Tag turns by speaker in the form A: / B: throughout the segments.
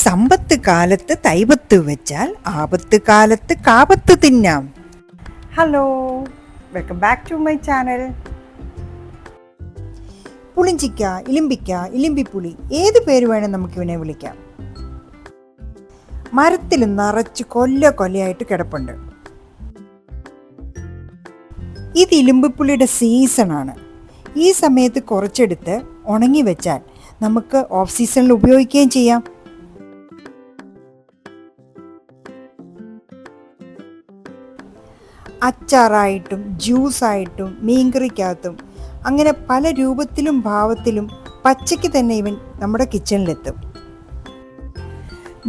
A: സമ്പത്ത് കാലത്ത് തൈപത്ത് വെച്ചാൽ ആപത്ത് കാലത്ത് കാപത്ത് തിന്നാം. Hello, welcome back to my channel. പുളിഞ്ചിക്ക, ഇലിമ്പിക്ക, ഇലിമ്പിപ്പുളി, ഏത് പേര് വേണം നമുക്കിവനെ വിളിക്കാം. മരത്തിൽ നിറച്ച് കൊല്ലയായിട്ട് കിടപ്പുണ്ട്. ഇത് ഇലിമ്പിപ്പുളിയുടെ സീസണാണ്. ഈ സമയത്ത് കുറച്ചെടുത്ത് ഉണങ്ങി വെച്ചാൽ നമുക്ക് ഓഫ് സീസണിൽ ഉപയോഗിക്കുകയും ചെയ്യാം. അച്ചാറായിട്ടും ജ്യൂസായിട്ടും മീൻകറിക്കകത്തും അങ്ങനെ പല രൂപത്തിലും ഭാവത്തിലും പച്ചയ്ക്ക് തന്നെ ഇവൻ നമ്മുടെ കിച്ചണിലെത്തും.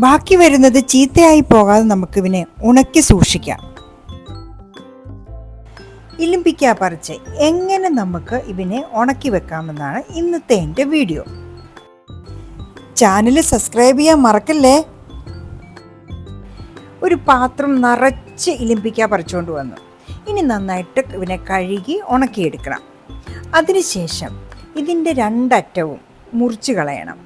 A: ബാക്കി വരുന്നത് ചീത്തയായി പോകാതെ നമുക്കിവനെ ഉണക്കി സൂക്ഷിക്കാം. ഇലിമ്പിക്ക പറിച്ച് എങ്ങനെ നമുക്ക് ഇവനെ ഉണക്കി വെക്കാമെന്നാണ് ഇന്നത്തെ എൻ്റെ വീഡിയോ. ചാനൽ സബ്സ്ക്രൈബ് ചെയ്യാൻ മറക്കല്ലേ. ഒരു പാത്രം നിറച്ച് ഇലിമ്പിക്ക പറിച്ചുകൊണ്ട് വന്നു. ഇനി നന്നായിട്ട് ഇവനെ കഴുകി ഉണക്കിയെടുക്കണം. അതിനുശേഷം ഇതിൻ്റെ രണ്ടറ്റവും മുറിച്ച് കളയണം.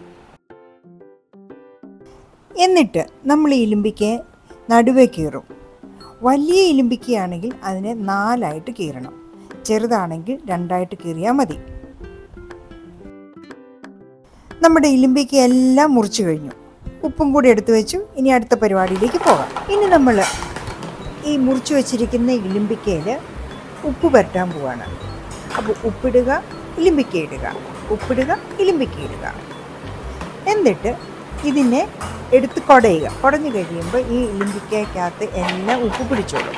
A: എന്നിട്ട് നമ്മൾ ഈ ഇലിമ്പിക്കയെ നടുവേ കീറും. വലിയ ഇലിമ്പിക്കയാണെങ്കിൽ അതിനെ 4 കീറണം. ചെറുതാണെങ്കിൽ 2 കീറിയാൽ മതി. നമ്മുടെ ഇലിമ്പിക്ക എല്ലാം മുറിച്ച് കഴിഞ്ഞു. ഉപ്പും കൂടി എടുത്തു വെച്ചു. ഇനി അടുത്ത പരിപാടിയിലേക്ക് പോകാം. ഇനി നമ്മൾ ഈ മുറിച്ച് വെച്ചിരിക്കുന്ന ഇലിമ്പിക്കയിൽ ഉപ്പ് പുരട്ടാൻ പോവാണ്. അപ്പോൾ ഉപ്പിടുക, ഇലിമ്പിക്ക ഇടുക, ഉപ്പിടുക, ഇലിമ്പിക്ക ഇടുക. എന്നിട്ട് ഇതിനെ എടുത്ത് കുടയുക. കുടഞ്ഞു കഴിയുമ്പോൾ ഈ ഇലിമ്പിക്കകത്ത് എല്ലാം ഉപ്പ് പിടിച്ചോളും.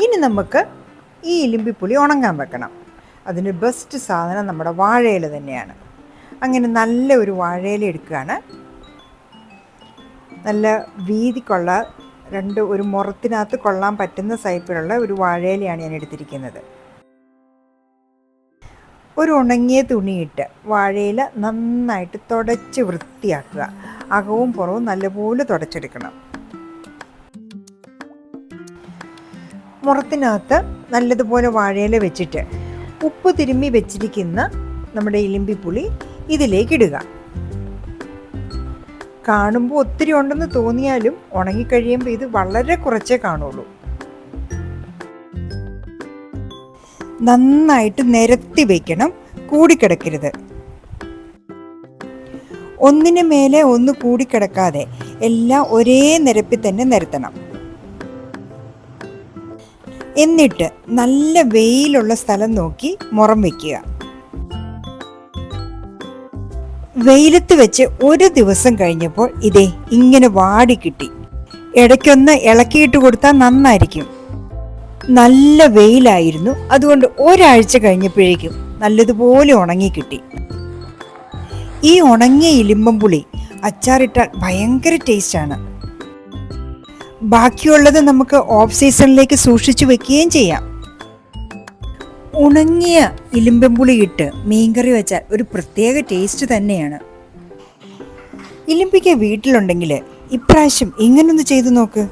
A: ഇനി നമുക്ക് ഈ ഇലിമ്പിപ്പുളി ഉണങ്ങാൻ വെക്കണം. അതിന് ബെസ്റ്റ് സാധനം നമ്മുടെ വാഴയില തന്നെയാണ്. അങ്ങനെ നല്ല ഒരു വാഴയില എടുക്കുകയാണ്. നല്ല വീതിക്കുള്ള ഒരു മുറത്തിനകത്ത് കൊള്ളാൻ പറ്റുന്ന സൈപ്പിലുള്ള ഒരു വാഴയിലയാണ് ഞാൻ എടുത്തിരിക്കുന്നത്. ഒരു ഉണങ്ങിയ തുണിയിട്ട് വാഴയില നന്നായിട്ട് തുടച്ച് വൃത്തിയാക്കുക. അകവും പുറവും നല്ലപോലെ തുടച്ചെടുക്കണം. മുറത്തിനകത്ത് നല്ലതുപോലെ വാഴയില വെച്ചിട്ട് ഉപ്പ് തിരുമ്മി വെച്ചിരിക്കുന്ന നമ്മുടെ ഇലിമ്പിപ്പുളി ഇതിലേക്കിടുക. കാണുമ്പോൾ ഒത്തിരി ഉണ്ടെന്ന് തോന്നിയാലും ഉണങ്ങിക്കഴിയുമ്പോൾ ഇത് വളരെ കുറച്ചേ കാണുള്ളൂ. നന്നായിട്ട് നിരത്തി വയ്ക്കണം, കൂടിക്കിടക്കരുത്. ഒന്നിനു മേലെ ഒന്ന് കൂടിക്കിടക്കാതെ എല്ലാം ഒരേ നിരപ്പിൽ തന്നെ നിരത്തണം. എന്നിട്ട് നല്ല വെയിലുള്ള സ്ഥലം നോക്കി മുറം വയ്ക്കുക. വെയിലത്ത് വെച്ച് ഒരു ദിവസം കഴിഞ്ഞപ്പോൾ ഇതേ ഇങ്ങനെ വാടി കിട്ടി. ഇടയ്ക്കൊന്ന് ഇളക്കിയിട്ട് കൊടുത്താൽ നന്നായിരിക്കും. നല്ല വെയിലായിരുന്നു. അതുകൊണ്ട് ഒരാഴ്ച കഴിഞ്ഞപ്പോഴേക്കും നല്ലതുപോലെ ഉണങ്ങി കിട്ടി. ഈ ഉണങ്ങിയ ഇലിമ്പമ്പുളി അച്ചാറിട്ടാൽ ഭയങ്കര ടേസ്റ്റാണ്. ബാക്കിയുള്ളത് നമുക്ക് ഓഫ് സീസണിലേക്ക് സൂക്ഷിച്ചു വെക്കുകയും ചെയ്യാം. ഉണങ്ങിയ ഇലിമ്പമ്പുളി ഇട്ട് മീൻകറി വെച്ചാൽ ഒരു പ്രത്യേക ടേസ്റ്റ് തന്നെയാണ്. ഇലിമ്പിക്ക വീട്ടിലുണ്ടെങ്കിൽ ഇപ്രാവശ്യം ഇങ്ങനൊന്ന് ചെയ്തു നോക്ക്.